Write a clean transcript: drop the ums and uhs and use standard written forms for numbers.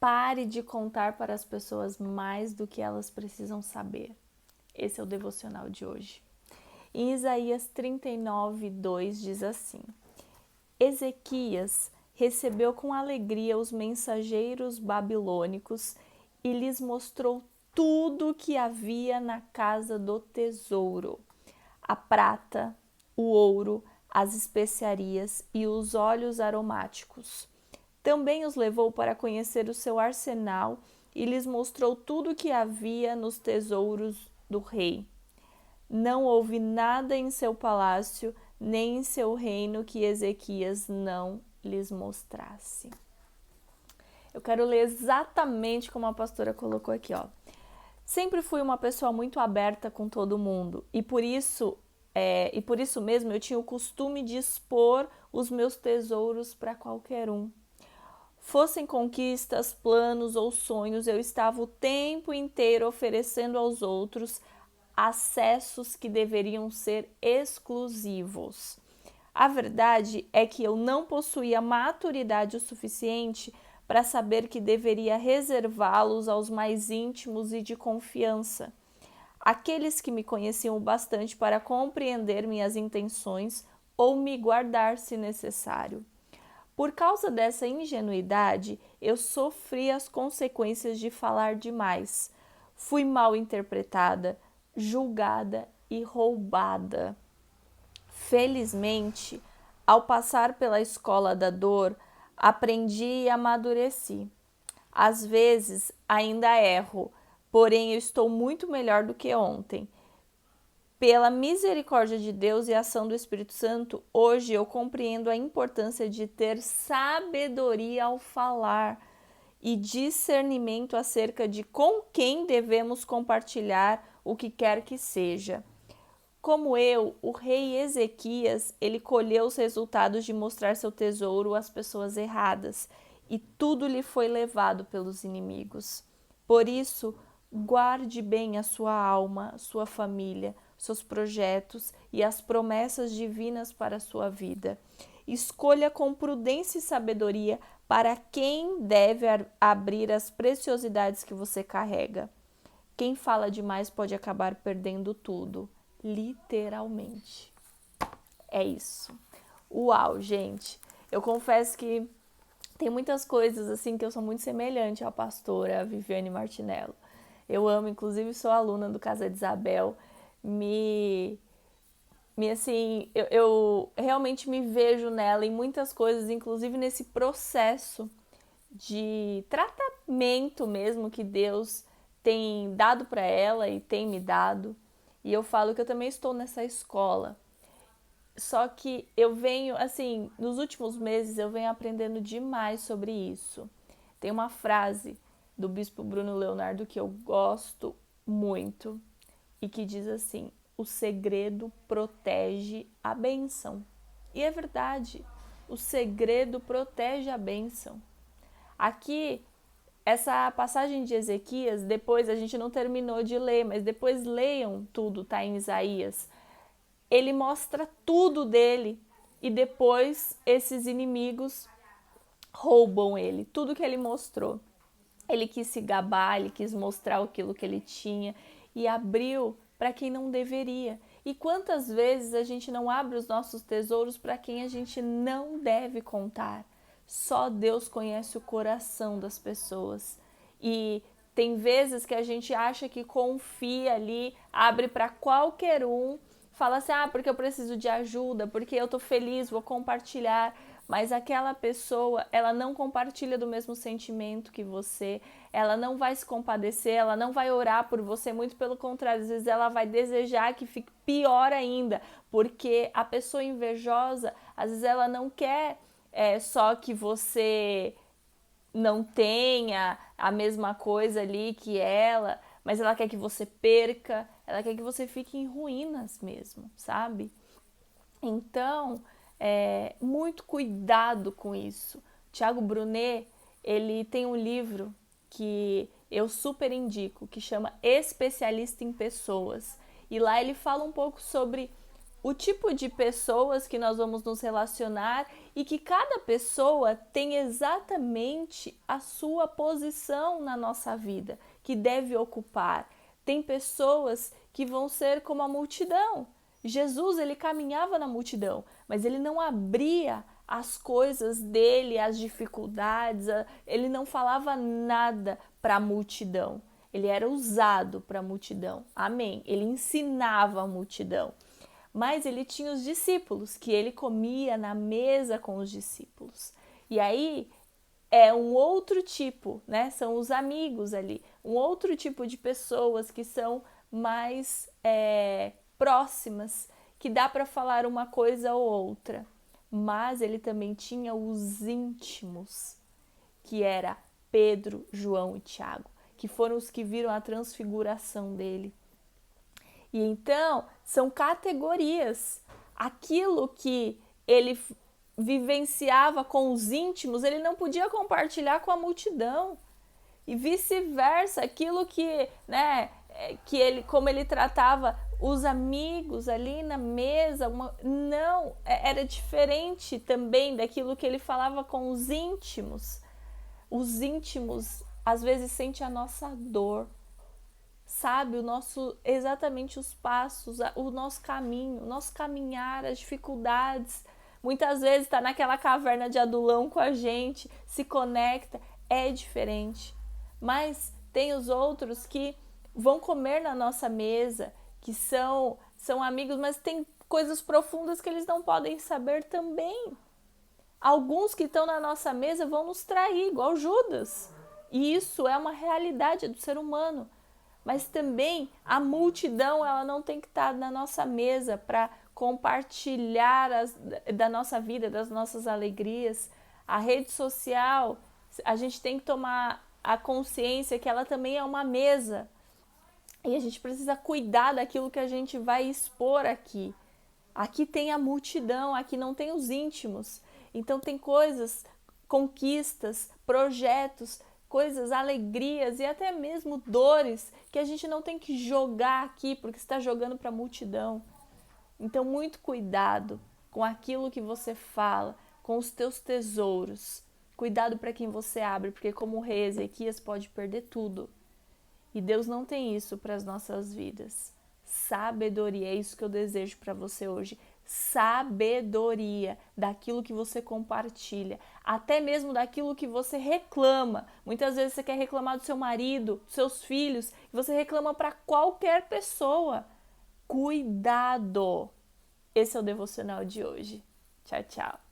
Pare de contar para as pessoas mais do que elas precisam saber. Esse é o devocional de hoje. Em Isaías 39:2 diz assim: Ezequias recebeu com alegria os mensageiros babilônicos e lhes mostrou tudo o que havia na casa do tesouro: a prata, o ouro, as especiarias e os óleos aromáticos. Também os levou para conhecer o seu arsenal e lhes mostrou tudo o que havia nos tesouros do rei. Não houve nada em seu palácio, nem em seu reino que Ezequias não lhes mostrasse. Eu quero ler exatamente como a pastora colocou aqui, ó. Sempre fui uma pessoa muito aberta com todo mundo e por isso mesmo eu tinha o costume de expor os meus tesouros para qualquer um. Fossem conquistas, planos ou sonhos, eu estava o tempo inteiro oferecendo aos outros acessos que deveriam ser exclusivos. A verdade é que eu não possuía maturidade o suficiente para saber que deveria reservá-los aos mais íntimos e de confiança. Aqueles que me conheciam o bastante para compreender minhas intenções ou me guardar se necessário. Por causa dessa ingenuidade, eu sofri as consequências de falar demais. Fui mal interpretada, julgada e roubada. Felizmente, ao passar pela escola da dor, aprendi e amadureci. Às vezes ainda erro, porém eu estou muito melhor do que ontem. Pela misericórdia de Deus e ação do Espírito Santo, hoje eu compreendo a importância de ter sabedoria ao falar e discernimento acerca de com quem devemos compartilhar o que quer que seja. Como eu, o rei Ezequias, ele colheu os resultados de mostrar seu tesouro às pessoas erradas, e tudo lhe foi levado pelos inimigos. Por isso, guarde bem a sua alma, sua família, seus projetos e as promessas divinas para a sua vida. Escolha com prudência e sabedoria para quem deve abrir as preciosidades que você carrega. Quem fala demais pode acabar perdendo tudo, literalmente. É isso. Uau, gente. Eu confesso que tem muitas coisas assim que eu sou muito semelhante à pastora Viviane Martinello. Eu amo, inclusive sou aluna do Casa de Isabel. Assim, eu realmente me vejo nela em muitas coisas, inclusive nesse processo de tratamento mesmo que Deus tem dado para ela e tem me dado. E eu falo que eu também estou nessa escola. Só que eu venho, assim, nos últimos meses eu venho aprendendo demais sobre isso. Tem uma frase do bispo Bruno Leonardo que eu gosto muito e que diz assim: o segredo protege a bênção. E é verdade, o segredo protege a bênção. Aqui, essa passagem de Ezequias, depois a gente não terminou de ler, mas depois leiam tudo, tá em Isaías. Ele mostra tudo dele e depois esses inimigos roubam ele, tudo que ele mostrou. Ele quis se gabar, ele quis mostrar aquilo que ele tinha e abriu para quem não deveria. E quantas vezes a gente não abre os nossos tesouros para quem a gente não deve contar? Só Deus conhece o coração das pessoas. E tem vezes que a gente acha que confia ali, abre para qualquer um, fala assim, porque eu preciso de ajuda, porque eu tô feliz, vou compartilhar. Mas aquela pessoa, ela não compartilha do mesmo sentimento que você, ela não vai se compadecer, ela não vai orar por você, muito pelo contrário, às vezes ela vai desejar que fique pior ainda, porque a pessoa invejosa, às vezes ela não quer só que você não tenha a mesma coisa ali que ela, mas ela quer que você perca, ela quer que você fique em ruínas mesmo, sabe? Então, muito cuidado com isso. Tiago Brunet, ele tem um livro que eu super indico, que chama Especialista em Pessoas. E lá ele fala um pouco sobre o tipo de pessoas que nós vamos nos relacionar e que cada pessoa tem exatamente a sua posição na nossa vida, que deve ocupar. Tem pessoas que vão ser como a multidão. Jesus, ele caminhava na multidão, mas ele não abria as coisas dele, as dificuldades, ele não falava nada para a multidão. Ele era usado para a multidão. Amém. Ele ensinava a multidão. Mas ele tinha os discípulos, que ele comia na mesa com os discípulos. E aí é um outro tipo, né? São os amigos ali, um outro tipo de pessoas que são mais próximas, que dá para falar uma coisa ou outra. Mas ele também tinha os íntimos, que era Pedro, João e Tiago, que foram os que viram a transfiguração dele. E então, são categorias. Aquilo que ele vivenciava com os íntimos, ele não podia compartilhar com a multidão. E vice-versa, aquilo que, né, que ele, como ele tratava os amigos ali na mesa, não, era diferente também daquilo que ele falava com os íntimos. Os íntimos às vezes sentem a nossa dor, sabe, exatamente os passos, o nosso caminho, o nosso caminhar, as dificuldades. Muitas vezes está naquela caverna de Adulão com a gente, se conecta, é diferente. Mas tem os outros que vão comer na nossa mesa, que são amigos, mas tem coisas profundas que eles não podem saber também. Alguns que estão na nossa mesa vão nos trair, igual Judas. E isso é uma realidade do ser humano. Mas também a multidão, ela não tem que estar na nossa mesa para compartilhar da nossa vida, das nossas alegrias. A rede social, a gente tem que tomar a consciência que ela também é uma mesa. E a gente precisa cuidar daquilo que a gente vai expor aqui. Aqui tem a multidão, aqui não tem os íntimos. Então tem coisas, conquistas, projetos, coisas, alegrias e até mesmo dores que a gente não tem que jogar aqui porque está jogando para a multidão. Então muito cuidado com aquilo que você fala, com os teus tesouros. Cuidado para quem você abre, porque como o rei Ezequias pode perder tudo. E Deus não tem isso para as nossas vidas. Sabedoria, é isso que eu desejo para você hoje. Sabedoria daquilo que você compartilha, até mesmo daquilo que você reclama. Muitas vezes você quer reclamar do seu marido, dos seus filhos, e você reclama para qualquer pessoa. Cuidado! Esse é o devocional de hoje. Tchau, tchau.